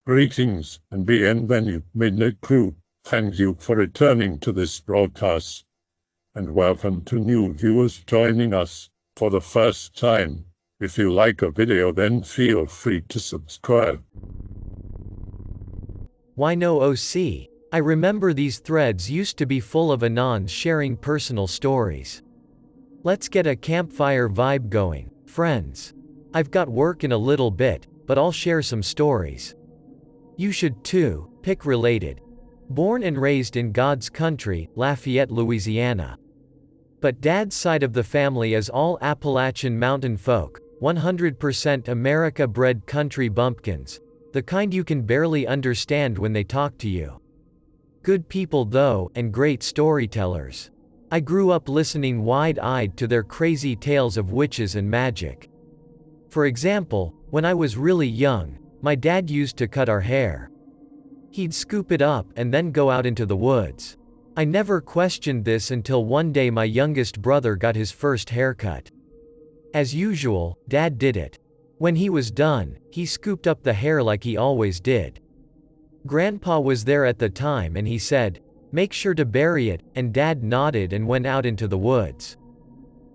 Greetings and bienvenue, midnight crew. Thank you for returning to this broadcast, and welcome to new viewers joining us for the first time. If you like a video, then feel free to subscribe. Why no OC? I remember these threads used to be full of Anons sharing personal stories. Let's get a campfire vibe going, friends. I've got work in a little bit, but I'll share some stories. You should too. Pick related. Born and raised in God's country, Lafayette, Louisiana. But Dad's side of the family is all Appalachian mountain folk, 100% America-bred country bumpkins, the kind you can barely understand when they talk to you. Good people though, and great storytellers. I grew up listening wide-eyed to their crazy tales of witches and magic. For example, when I was really young, my dad used to cut our hair. He'd scoop it up and then go out into the woods. I never questioned this until one day my youngest brother got his first haircut. As usual, Dad did it. When he was done, he scooped up the hair like he always did. Grandpa was there at the time and he said, "Make sure to bury it," and Dad nodded and went out into the woods.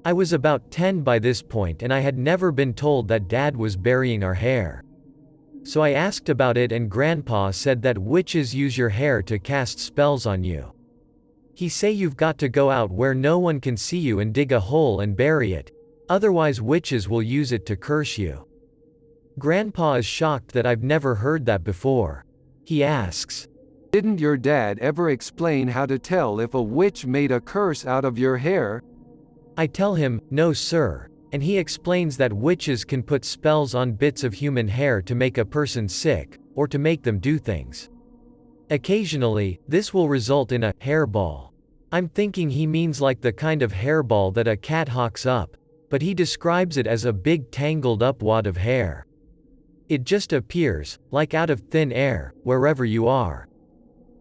I was about 10 by this point and I had never been told that Dad was burying our hair. So I asked about it and Grandpa said that witches use your hair to cast spells on you. He say you've got to go out where no one can see you and dig a hole and bury it, otherwise witches will use it to curse you. Grandpa is shocked that I've never heard that before. He asks, "Didn't your dad ever explain how to tell if a witch made a curse out of your hair?" I tell him, "No sir," and he explains that witches can put spells on bits of human hair to make a person sick, or to make them do things. Occasionally, this will result in a hairball. I'm thinking he means like the kind of hairball that a cat hawks up, but he describes it as a big tangled up wad of hair. It just appears, like out of thin air, wherever you are.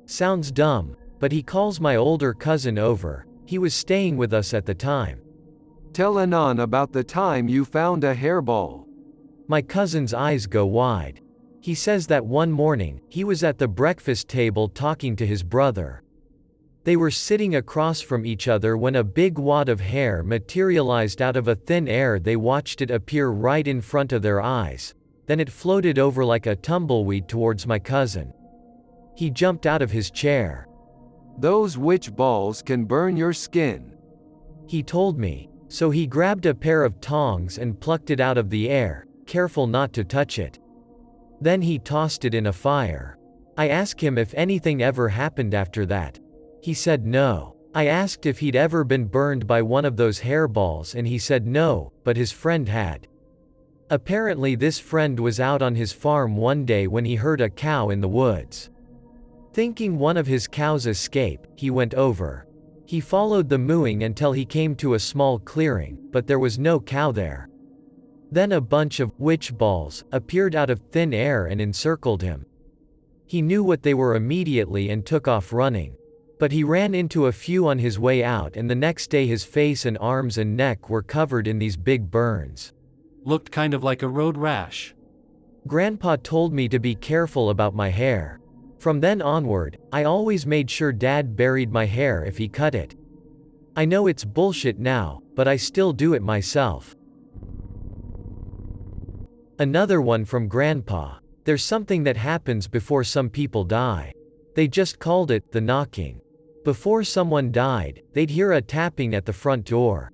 Sounds dumb, but he calls my older cousin over. He was staying with us at the time. Tell Anon about the time you found a hairball. My cousin's eyes go wide. He says that one morning, he was at the breakfast table talking to his brother. They were sitting across from each other when a big wad of hair materialized out of a thin air. They watched it appear right in front of their eyes. Then it floated over like a tumbleweed towards my cousin. He jumped out of his chair. "Those witch balls can burn your skin," he told me. So he grabbed a pair of tongs and plucked it out of the air, careful not to touch it. Then he tossed it in a fire. I asked him if anything ever happened after that. He said no. I asked if he'd ever been burned by one of those hairballs and he said no, but his friend had. Apparently this friend was out on his farm one day when he heard a cow in the woods. Thinking one of his cows escaped, he went over. He followed the mooing until he came to a small clearing, but there was no cow there. Then a bunch of witch balls appeared out of thin air and encircled him. He knew what they were immediately and took off running. But he ran into a few on his way out and the next day his face and arms and neck were covered in these big burns. Looked kind of like a road rash. Grandpa told me to be careful about my hair. From then onward, I always made sure Dad buried my hair if he cut it. I know it's bullshit now, but I still do it myself. Another one from Grandpa. There's something that happens before some people die. They just called it the knocking. Before someone died, they'd hear a tapping at the front door.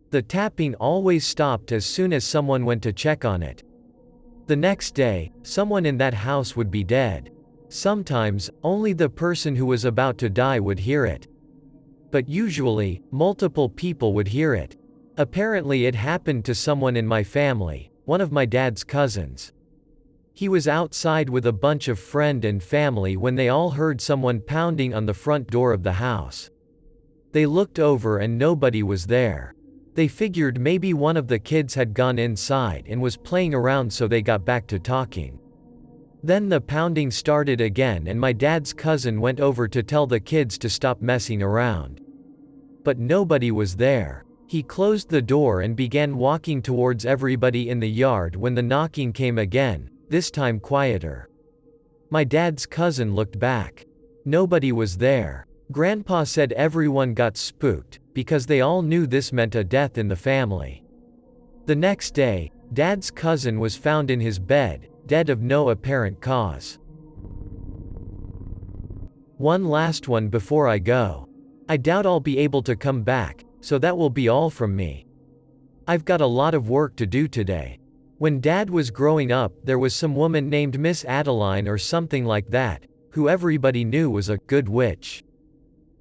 The tapping always stopped as soon as someone went to check on it. The next day, someone in that house would be dead. Sometimes, only the person who was about to die would hear it. But usually, multiple people would hear it. Apparently it happened to someone in my family, one of my dad's cousins. He was outside with a bunch of friend and family when they all heard someone pounding on the front door of the house. They looked over and nobody was there. They figured maybe one of the kids had gone inside and was playing around, so they got back to talking. Then the pounding started again and my dad's cousin went over to tell the kids to stop messing around. But nobody was there. He closed the door and began walking towards everybody in the yard when the knocking came again, this time quieter. My dad's cousin looked back. Nobody was there. Grandpa said everyone got spooked, because they all knew this meant a death in the family. The next day, Dad's cousin was found in his bed, dead of no apparent cause. One last one before I go. I doubt I'll be able to come back, so that will be all from me. I've got a lot of work to do today. When Dad was growing up, there was some woman named Miss Adeline or something like that, who everybody knew was a good witch.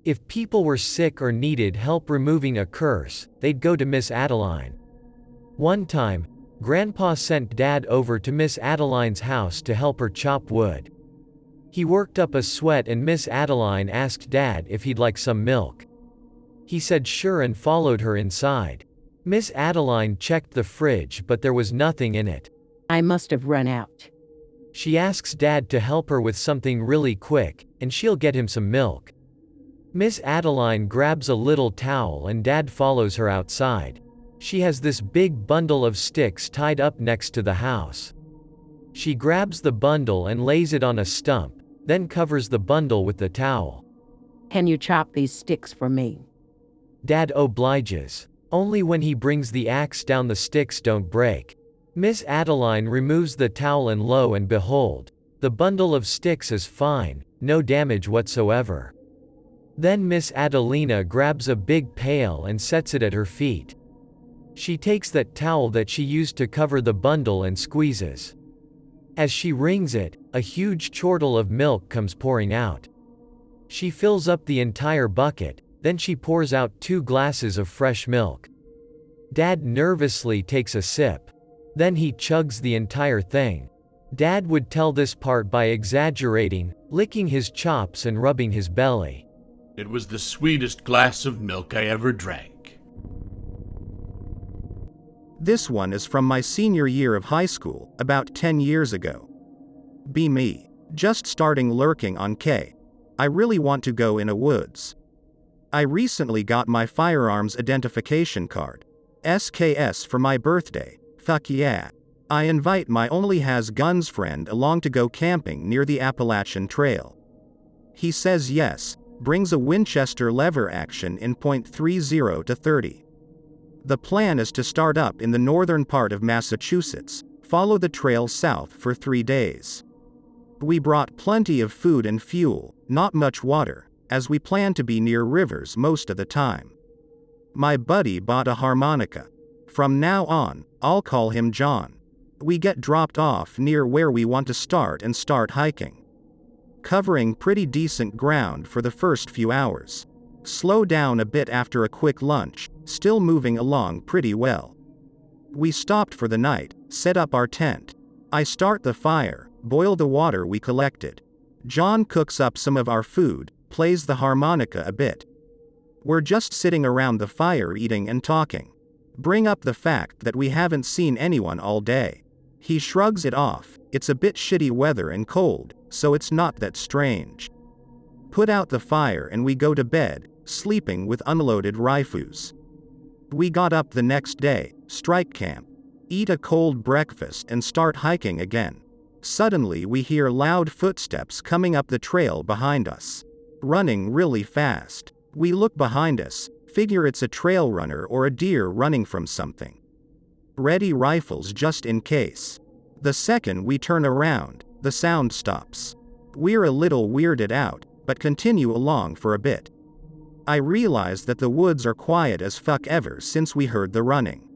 If people were sick or needed help removing a curse, they'd go to Miss Adeline. One time, Grandpa sent Dad over to Miss Adeline's house to help her chop wood. He worked up a sweat and Miss Adeline asked Dad if he'd like some milk. He said sure and followed her inside. Miss Adeline checked the fridge but there was nothing in it. I must have run out. She asks Dad to help her with something really quick, and she'll get him some milk. Miss Adeline grabs a little towel and Dad follows her outside. She has this big bundle of sticks tied up next to the house. She grabs the bundle and lays it on a stump, then covers the bundle with the towel. Can you chop these sticks for me? Dad obliges. Only when he brings the axe down the sticks don't break. Miss Adeline removes the towel and lo and behold, the bundle of sticks is fine, no damage whatsoever. Then Miss Adelina grabs a big pail and sets it at her feet. She takes that towel that she used to cover the bundle and squeezes. As she wrings it, a huge chortle of milk comes pouring out. She fills up the entire bucket, then she pours out 2 glasses of fresh milk. Dad nervously takes a sip. Then he chugs the entire thing. Dad would tell this part by exaggerating, licking his chops and rubbing his belly. It was the sweetest glass of milk I ever drank. This one is from my senior year of high school, about 10 years ago. Be me. Just starting lurking on K. I really want to go in a woods. I recently got my firearms identification card. SKS for my birthday. Fuck yeah. I invite my only has guns friend along to go camping near the Appalachian Trail. He says yes, brings a Winchester lever action in .30 to 30. The plan is to start up in the northern part of Massachusetts, follow the trail south for 3 days. We brought plenty of food and fuel, not much water, as we plan to be near rivers most of the time. My buddy bought a harmonica. From now on, I'll call him John. We get dropped off near where we want to start and start hiking. Covering pretty decent ground for the first few hours. Slow down a bit after a quick lunch, still moving along pretty well. We stopped for the night, set up our tent. I start the fire, boil the water we collected. John cooks up some of our food, plays the harmonica a bit. We're just sitting around the fire eating and talking. Bring up the fact that we haven't seen anyone all day. He shrugs it off, it's a bit shitty weather and cold, so it's not that strange. Put out the fire and we go to bed, sleeping with unloaded rifles. We got up the next day, strike camp, eat a cold breakfast and start hiking again. Suddenly we hear loud footsteps coming up the trail behind us. Running really fast. We look behind us, figure it's a trail runner or a deer running from something. Ready rifles just in case. The second we turn around, the sound stops. We're a little weirded out, but continue along for a bit. I realize that the woods are quiet as fuck ever since we heard the running.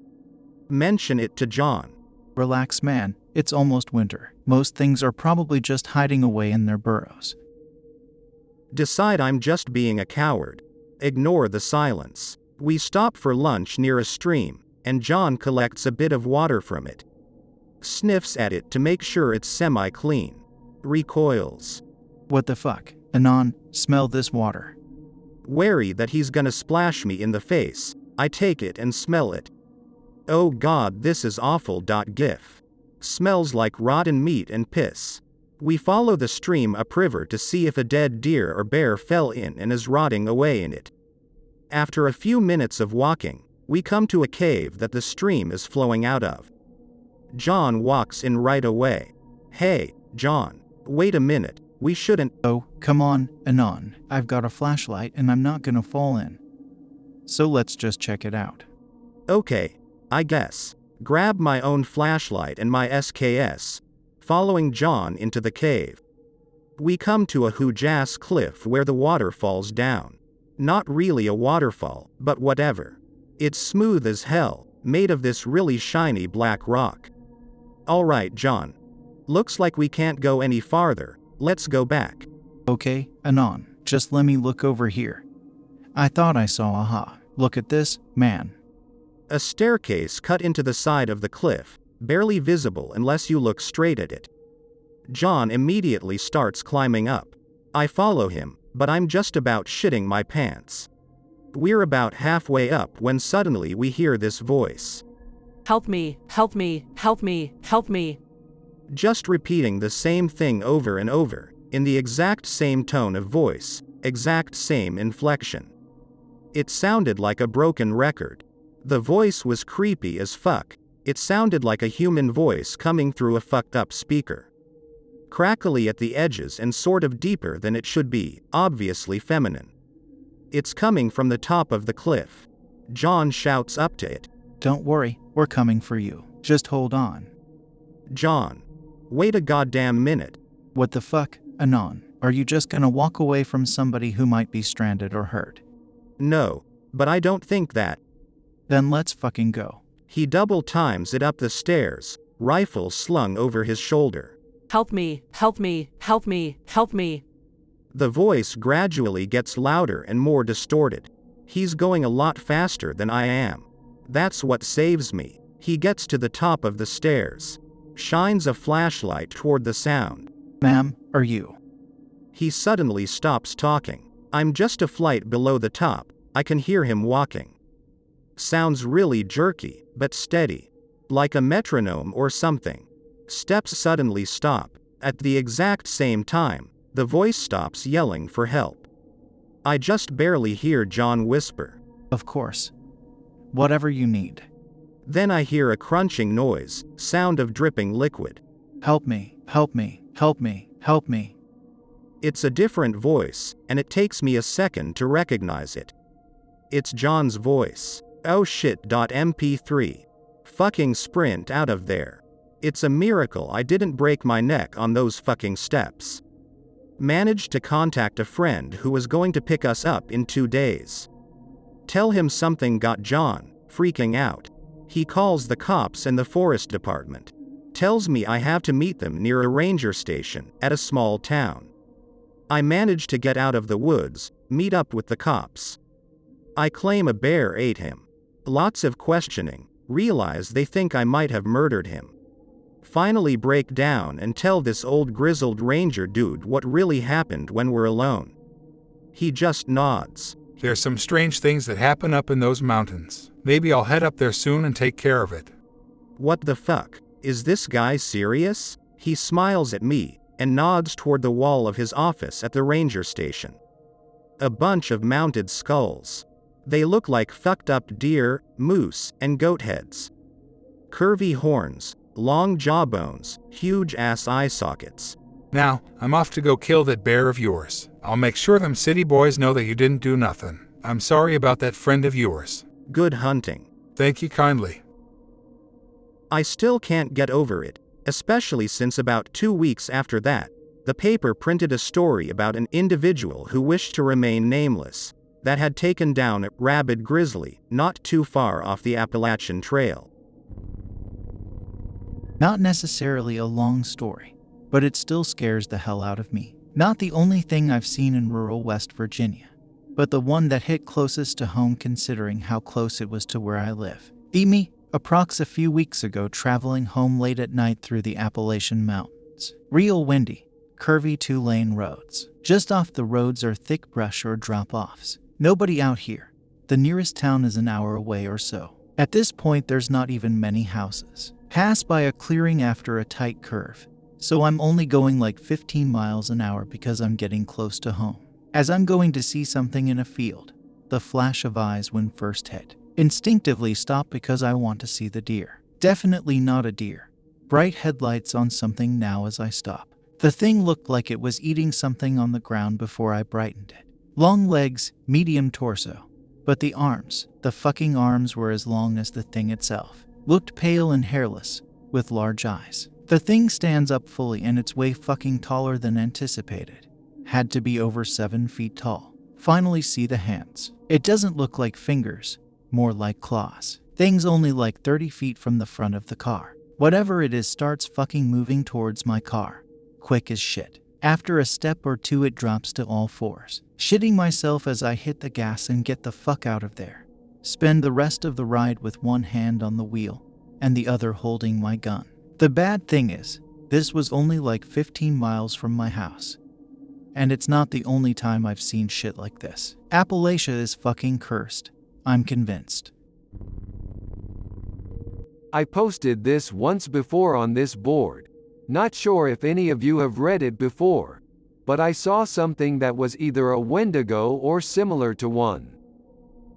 Mention it to John. Relax, man, it's almost winter. Most things are probably just hiding away in their burrows. Decide I'm just being a coward. Ignore the silence. We stop for lunch near a stream, and John collects a bit of water from it. Sniffs at it to make sure it's semi-clean. Recoils. What the fuck? Anon, smell this water. Wary that he's gonna splash me in the face, I take it and smell it. Oh god, this is awful. Gif. Smells like rotten meat and piss. We follow the stream upriver to see if a dead deer or bear fell in and is rotting away in it. After a few minutes of walking, we come to a cave that the stream is flowing out of. John walks in right away. Hey, John, Wait a minute, we shouldn't. Oh, come on, Anon. I've got a flashlight and I'm not gonna fall in. So let's just check it out. Okay, I guess. Grab my own flashlight and my SKS, following John into the cave. We come to a huge ass cliff where the water falls down. Not really a waterfall, but whatever. It's smooth as hell, made of this really shiny black rock. Alright, John. Looks like we can't go any farther, let's go back. Okay, Anon, just let me look over here. I thought I saw aha. Look at this, man. A staircase cut into the side of the cliff, barely visible unless you look straight at it. John immediately starts climbing up. I follow him, but I'm just about shitting my pants. We're about halfway up when suddenly we hear this voice. Help me, help me, help me, help me. Just repeating the same thing over and over, in the exact same tone of voice, exact same inflection. It sounded like a broken record. The voice was creepy as fuck. It sounded like a human voice coming through a fucked up speaker. Crackly at the edges and sort of deeper than it should be, obviously feminine. It's coming from the top of the cliff. John shouts up to it. Don't worry, we're coming for you. Just hold on. John. Wait a goddamn minute. What the fuck, Anon? Are you just gonna walk away from somebody who might be stranded or hurt? No, but I don't think that. Then let's fucking go. He double times it up the stairs, rifle slung over his shoulder. Help me, help me, help me, help me. The voice gradually gets louder and more distorted. He's going a lot faster than I am. That's what saves me. He gets to the top of the stairs, shines a flashlight toward the sound. Ma'am, are you? He suddenly stops talking. I'm just a flight below the top. I can hear him walking. Sounds really jerky, but steady. Like a metronome or something. Steps suddenly stop. At the exact same time, the voice stops yelling for help. I just barely hear John whisper. Of course. Whatever you need. Then I hear a crunching noise, sound of dripping liquid. Help me, help me, help me, help me. It's a different voice, and it takes me a second to recognize it. It's John's voice. Oh shit. MP3. Fucking sprint out of there. It's a miracle I didn't break my neck on those fucking steps. Managed to contact a friend who was going to pick us up in 2 days. Tell him something got John freaking out. He calls the cops and the forest department. Tells me I have to meet them near a ranger station at a small town. I manage to get out of the woods, meet up with the cops. I claim a bear ate him. Lots of questioning, realize they think I might have murdered him. Finally break down and tell this old grizzled ranger dude what really happened when we're alone. He just nods. There's some strange things that happen up in those mountains. Maybe I'll head up there soon and take care of it. What the fuck? Is this guy serious? He smiles at me and nods toward the wall of his office at the ranger station. A bunch of mounted skulls. They look like fucked up deer, moose, and goat heads. Curvy horns, long jawbones, huge ass eye sockets. Now, I'm off to go kill that bear of yours. I'll make sure them city boys know that you didn't do nothing. I'm sorry about that friend of yours. Good hunting. Thank you kindly. I still can't get over it, especially since about 2 weeks after that, the paper printed a story about an individual who wished to remain nameless, that had taken down a rabid grizzly not too far off the Appalachian Trail. Not necessarily a long story, but it still scares the hell out of me. Not the only thing I've seen in rural West Virginia, but the one that hit closest to home considering how close it was to where I live. Me, approx a few weeks ago traveling home late at night through the Appalachian Mountains. Real windy, curvy 2-lane roads. Just off the roads are thick brush or drop-offs. Nobody out here. The nearest town is an hour away or so. At this point there's not even many houses. Pass by a clearing after a tight curve. So I'm only going like 15 miles an hour because I'm getting close to home. As I'm going to see something in a field, the flash of eyes when first hit. Instinctively stop because I want to see the deer. Definitely not a deer. Bright headlights on something now as I stop. The thing looked like it was eating something on the ground before I brightened it. Long legs, medium torso. But the arms, the fucking arms were as long as the thing itself. Looked pale and hairless, with large eyes. The thing stands up fully and it's way fucking taller than anticipated. Had to be over 7 feet tall. Finally see the hands. It doesn't look like fingers, more like claws. Thing's only like 30 feet from the front of the car. Whatever it is starts fucking moving towards my car. Quick as shit. After a step or two it drops to all fours. Shitting myself as I hit the gas and get the fuck out of there. Spend the rest of the ride with one hand on the wheel and the other holding my gun. The bad thing is, this was only like 15 miles from my house. And it's not the only time I've seen shit like this. Appalachia is fucking cursed. I'm convinced. I posted this once before on this board. Not sure if any of you have read it before, but I saw something that was either a Wendigo or similar to one.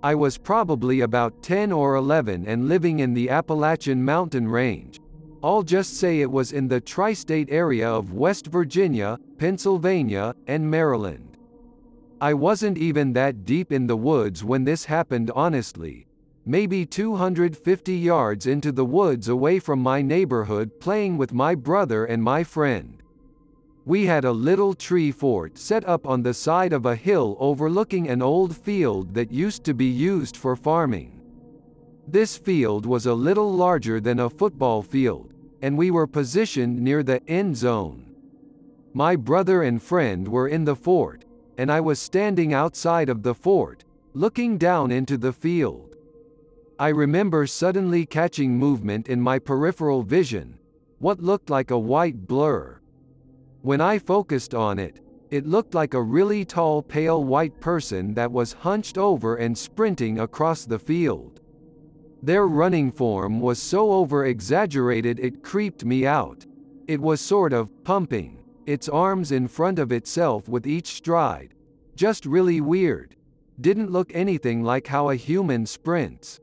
I was probably about 10 or 11 and living in the Appalachian mountain range. I'll just say it was in the tri-state area of West Virginia, Pennsylvania, and Maryland. I wasn't even that deep in the woods when this happened honestly. Maybe 250 yards into the woods away from my neighborhood playing with my brother and my friend. We had a little tree fort set up on the side of a hill overlooking an old field that used to be used for farming. This field was a little larger than a football field, and we were positioned near the end zone. My brother and friend were in the fort, and I was standing outside of the fort, looking down into the field. I remember suddenly catching movement in my peripheral vision, what looked like a white blur. When I focused on it, it looked like a really tall pale white person that was hunched over and sprinting across the field. Their running form was so over-exaggerated it creeped me out. It was sort of pumping its arms in front of itself with each stride. Just really weird. Didn't look anything like how a human sprints.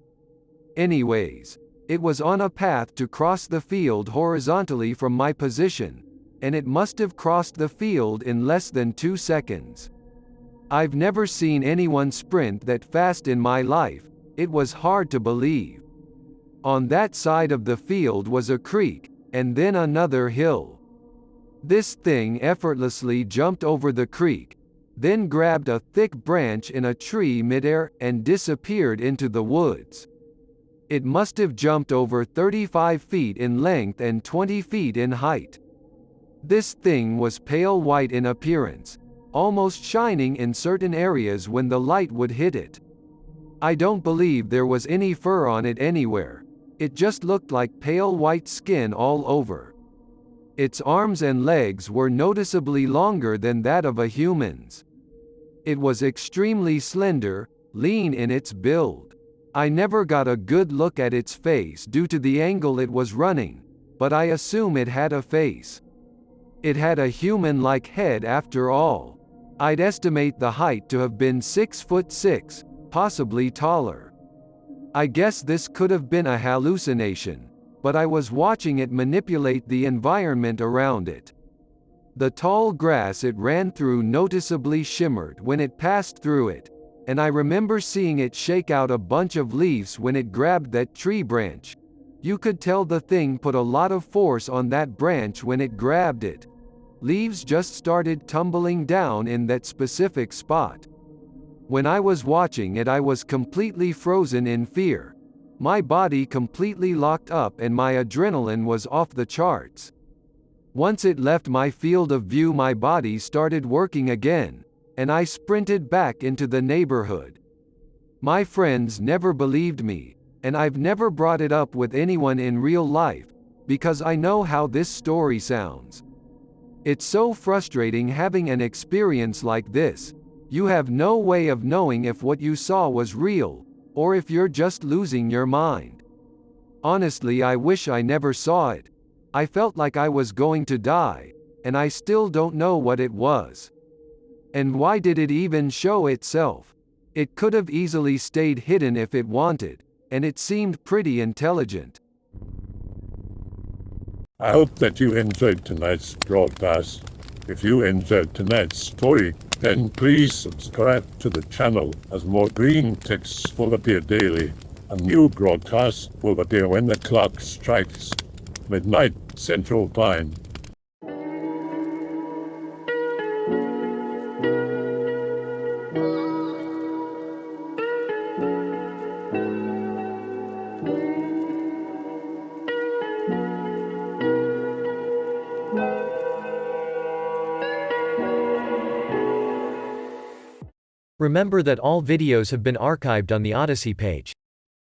Anyways, it was on a path to cross the field horizontally from my position, and it must have crossed the field in less than 2 seconds. I've never seen anyone sprint that fast in my life. It was hard to believe. On that side of the field was a creek, and then another hill. This thing effortlessly jumped over the creek, then grabbed a thick branch in a tree midair and disappeared into the woods. It must have jumped over 35 feet in length and 20 feet in height. This thing was pale white in appearance, almost shining in certain areas when the light would hit it. I don't believe there was any fur on it anywhere. It just looked like pale white skin all over. Its arms and legs were noticeably longer than that of a human's. It was extremely slender, lean in its build. I never got a good look at its face due to the angle it was running, but I assume it had a face. It had a human-like head after all. I'd estimate the height to have been 6'6", possibly taller. I guess this could have been a hallucination, but I was watching it manipulate the environment around it. The tall grass it ran through noticeably shimmered when it passed through it, and I remember seeing it shake out a bunch of leaves when it grabbed that tree branch. You could tell the thing put a lot of force on that branch when it grabbed it. Leaves just started tumbling down in that specific spot. When I was watching it, I was completely frozen in fear. My body completely locked up and my adrenaline was off the charts. Once it left my field of view, my body started working again, and I sprinted back into the neighborhood. My friends never believed me, and I've never brought it up with anyone in real life, because I know how this story sounds. It's so frustrating having an experience like this. You have no way of knowing if what you saw was real, or if you're just losing your mind. Honestly, I wish I never saw it. I felt like I was going to die, and I still don't know what it was. And why did it even show itself? It could have easily stayed hidden if it wanted, and it seemed pretty intelligent. I hope that you enjoyed tonight's broadcast. If you enjoyed tonight's story, then please subscribe to the channel as more green texts will appear daily. A new broadcast will appear when the clock strikes midnight Central Time. Remember that all videos have been archived on the Odyssey page.